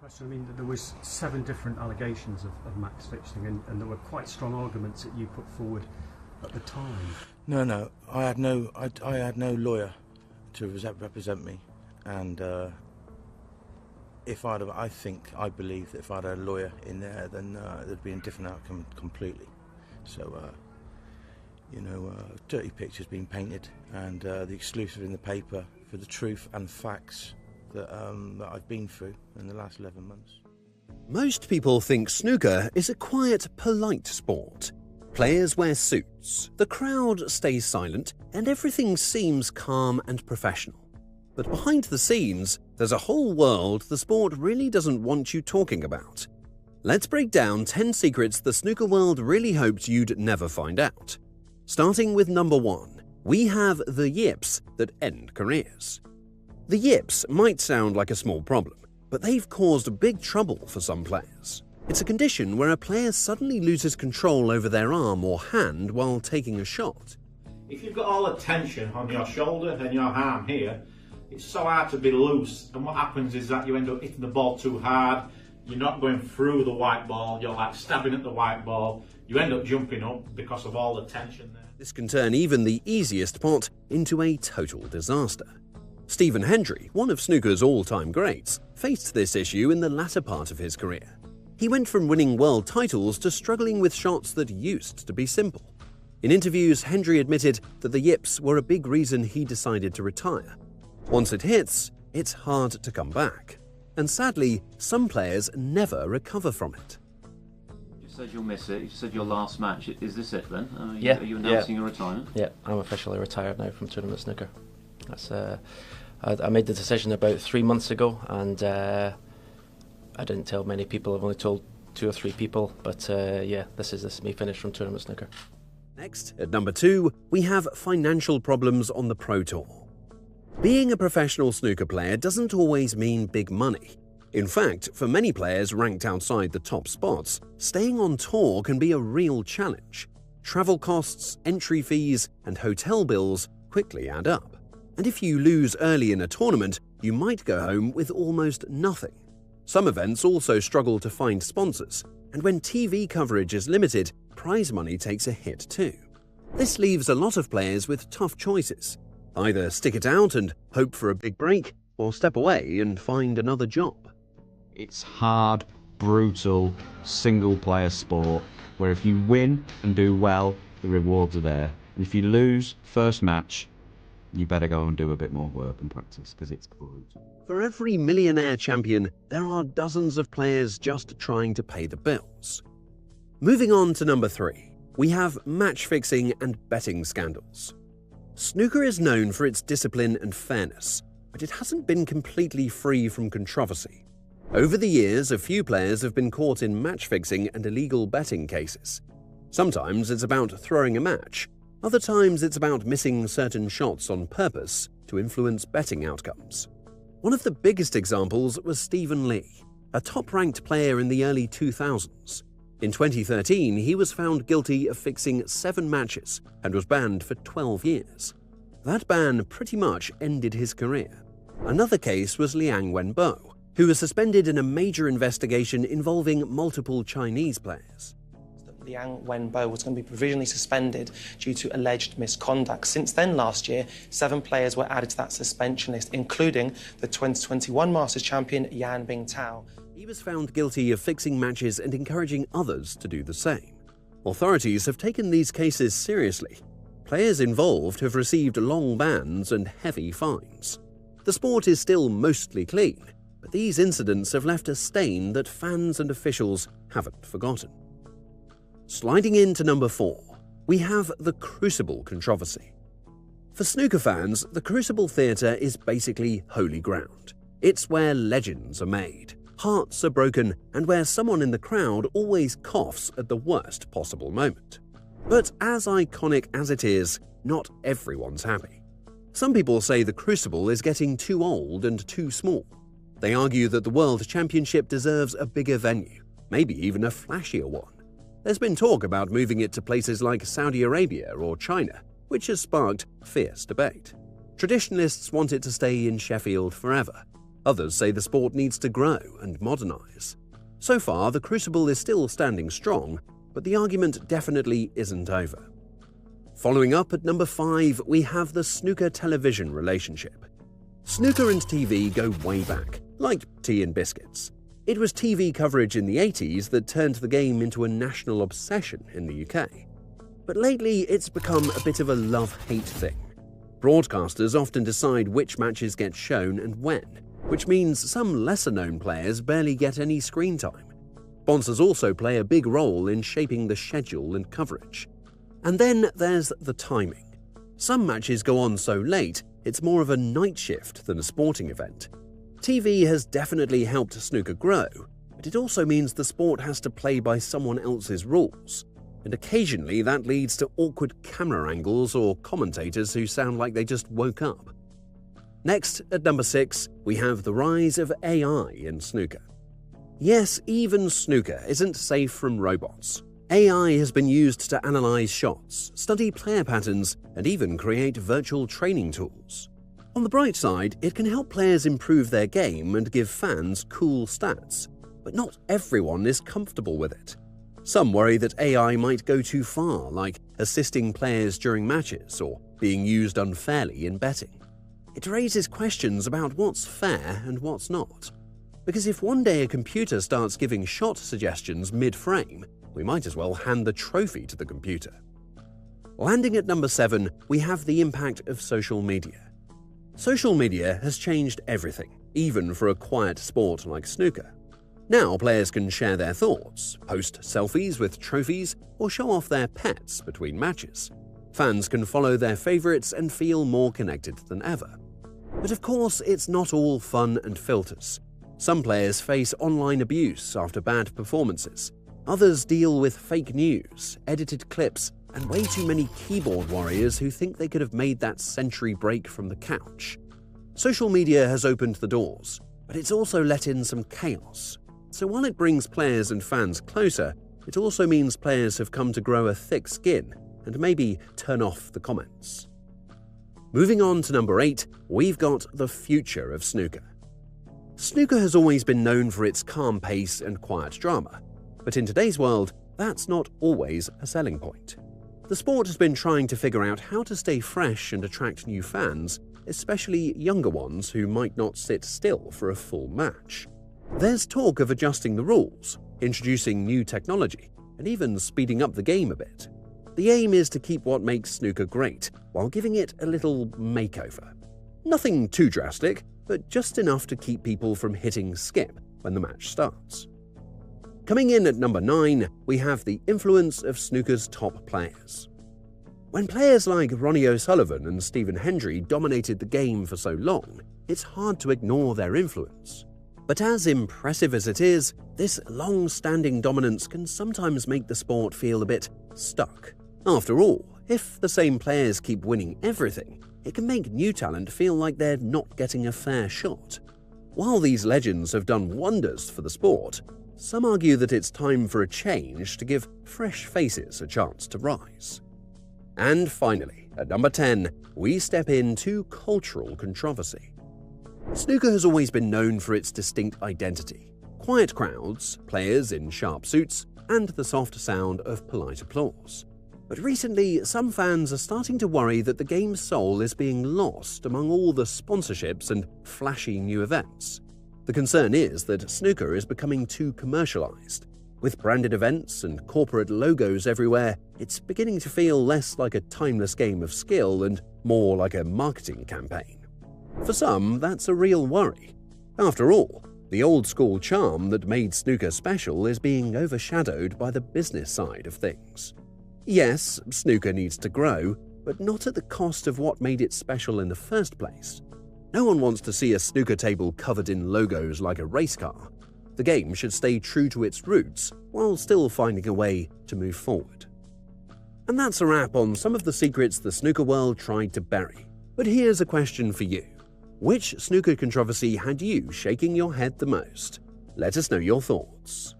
question. I mean, there was 7 different allegations of match fixing, and there were quite strong arguments that you put forward at the time. No, I had no lawyer to represent me, and I believe that if I had a lawyer in there, then there'd be a different outcome completely. So, dirty pictures being painted, and the exclusive in the paper for the truth and facts that I've been through in the last 11 months. Most people think snooker is a quiet, polite sport. Players wear suits, the crowd stays silent, and everything seems calm and professional. But behind the scenes, there's a whole world the sport really doesn't want you talking about. Let's break down 10 secrets the snooker world really hoped you'd never find out. Starting with number 1, we have the yips that end careers. The yips might sound like a small problem, but they've caused big trouble for some players. It's a condition where a player suddenly loses control over their arm or hand while taking a shot. If you've got all the tension on your shoulder and your arm here, it's so hard to be loose, and what happens is that you end up hitting the ball too hard, you're not going through the white ball, you're like stabbing at the white ball, you end up jumping up because of all the tension there. This can turn even the easiest pot into a total disaster. Stephen Hendry, one of snooker's all-time greats, faced this issue in the latter part of his career. He went from winning world titles to struggling with shots that used to be simple. In interviews, Hendry admitted that the yips were a big reason he decided to retire. Once it hits, it's hard to come back. And sadly, some players never recover from it. You said you'll miss it. You said your last match. Is this it then? Are you announcing your retirement? Yeah, I'm officially retired now from tournament snooker. That's I made the decision about 3 months ago, and I didn't tell many people. I've only told 2 or 3 people, but this is me finished from tournament snooker. Next, at number 2, we have financial problems on the Pro Tour. Being a professional snooker player doesn't always mean big money. In fact, for many players ranked outside the top spots, staying on tour can be a real challenge. Travel costs, entry fees, and hotel bills quickly add up. And if you lose early in a tournament, you might go home with almost nothing. Some events also struggle to find sponsors, and when TV coverage is limited, prize money takes a hit too. This leaves a lot of players with tough choices. Either stick it out and hope for a big break, or step away and find another job. It's hard, brutal, single-player sport, where if you win and do well, the rewards are there. And if you lose first match, you better go and do a bit more work and practice, because it's brutal. For every millionaire champion, there are dozens of players just trying to pay the bills. Moving on to number 3, we have match fixing and betting scandals. Snooker is known for its discipline and fairness, but it hasn't been completely free from controversy. Over the years, a few players have been caught in match fixing and illegal betting cases. Sometimes it's about throwing a match, other times it's about missing certain shots on purpose to influence betting outcomes. One of the biggest examples was Stephen Lee, a top-ranked player in the early 2000s. In 2013, he was found guilty of fixing 7 matches and was banned for 12 years. That ban pretty much ended his career. Another case was Liang Wenbo, who was suspended in a major investigation involving multiple Chinese players. Liang Wenbo was going to be provisionally suspended due to alleged misconduct. Since then, last year, 7 players were added to that suspension list, including the 2021 Masters champion Yan Bingtao. He was found guilty of fixing matches and encouraging others to do the same. Authorities have taken these cases seriously. Players involved have received long bans and heavy fines. The sport is still mostly clean, but these incidents have left a stain that fans and officials haven't forgotten. Sliding into number 4, we have the Crucible controversy. For snooker fans, the Crucible Theatre is basically holy ground. It's where legends are made, hearts are broken, and where someone in the crowd always coughs at the worst possible moment. But as iconic as it is, not everyone's happy. Some people say the Crucible is getting too old and too small. They argue that the World Championship deserves a bigger venue, maybe even a flashier one. There's been talk about moving it to places like Saudi Arabia or China, which has sparked fierce debate. Traditionalists want it to stay in Sheffield forever. Others say the sport needs to grow and modernise. So far, the crucible is still standing strong, but the argument definitely isn't over. Following up at number 5, we have the snooker television relationship. Snooker and TV go way back, like tea and biscuits. It was TV coverage in the 80s that turned the game into a national obsession in the UK. But lately, it's become a bit of a love-hate thing. Broadcasters often decide which matches get shown and when, which means some lesser-known players barely get any screen time. Sponsors also play a big role in shaping the schedule and coverage. And then there's the timing. Some matches go on so late, it's more of a night shift than a sporting event. TV has definitely helped snooker grow, but it also means the sport has to play by someone else's rules. And occasionally that leads to awkward camera angles or commentators who sound like they just woke up. Next, at number 6, we have the rise of AI in snooker. Yes, even snooker isn't safe from robots. AI has been used to analyze shots, study player patterns, and even create virtual training tools. On the bright side, it can help players improve their game and give fans cool stats, but not everyone is comfortable with it. Some worry that AI might go too far, like assisting players during matches or being used unfairly in betting. It raises questions about what's fair and what's not. Because if one day a computer starts giving shot suggestions mid-frame, we might as well hand the trophy to the computer. Landing at number 7, we have the impact of social media. Social media has changed everything, even for a quiet sport like snooker. Now players can share their thoughts, post selfies with trophies, or show off their pets between matches. Fans can follow their favourites and feel more connected than ever. But of course, it's not all fun and filters. Some players face online abuse after bad performances. Others deal with fake news, edited clips, and way too many keyboard warriors who think they could have made that century break from the couch. Social media has opened the doors, but it's also let in some chaos. So while it brings players and fans closer, it also means players have come to grow a thick skin and maybe turn off the comments. Moving on to number 8, we've got the future of snooker. Snooker has always been known for its calm pace and quiet drama, but in today's world, that's not always a selling point. The sport has been trying to figure out how to stay fresh and attract new fans, especially younger ones who might not sit still for a full match. There's talk of adjusting the rules, introducing new technology, and even speeding up the game a bit. The aim is to keep what makes snooker great, while giving it a little makeover. Nothing too drastic, but just enough to keep people from hitting skip when the match starts. Coming in at number 9, we have the influence of snooker's top players. When players like Ronnie O'Sullivan and Stephen Hendry dominated the game for so long, it's hard to ignore their influence. But as impressive as it is, this long-standing dominance can sometimes make the sport feel a bit stuck. After all, if the same players keep winning everything, it can make new talent feel like they're not getting a fair shot. While these legends have done wonders for the sport, some argue that it's time for a change to give fresh faces a chance to rise. And finally, at number 10, we step into cultural controversy. Snooker has always been known for its distinct identity: quiet crowds, players in sharp suits, and the soft sound of polite applause. But recently, some fans are starting to worry that the game's soul is being lost among all the sponsorships and flashy new events. The concern is that snooker is becoming too commercialized. With branded events and corporate logos everywhere, it's beginning to feel less like a timeless game of skill and more like a marketing campaign. For some, that's a real worry. After all, the old-school charm that made snooker special is being overshadowed by the business side of things. Yes, snooker needs to grow, but not at the cost of what made it special in the first place. No one wants to see a snooker table covered in logos like a race car. The game should stay true to its roots while still finding a way to move forward. And that's a wrap on some of the secrets the snooker world tried to bury. But here's a question for you. Which snooker controversy had you shaking your head the most? Let us know your thoughts.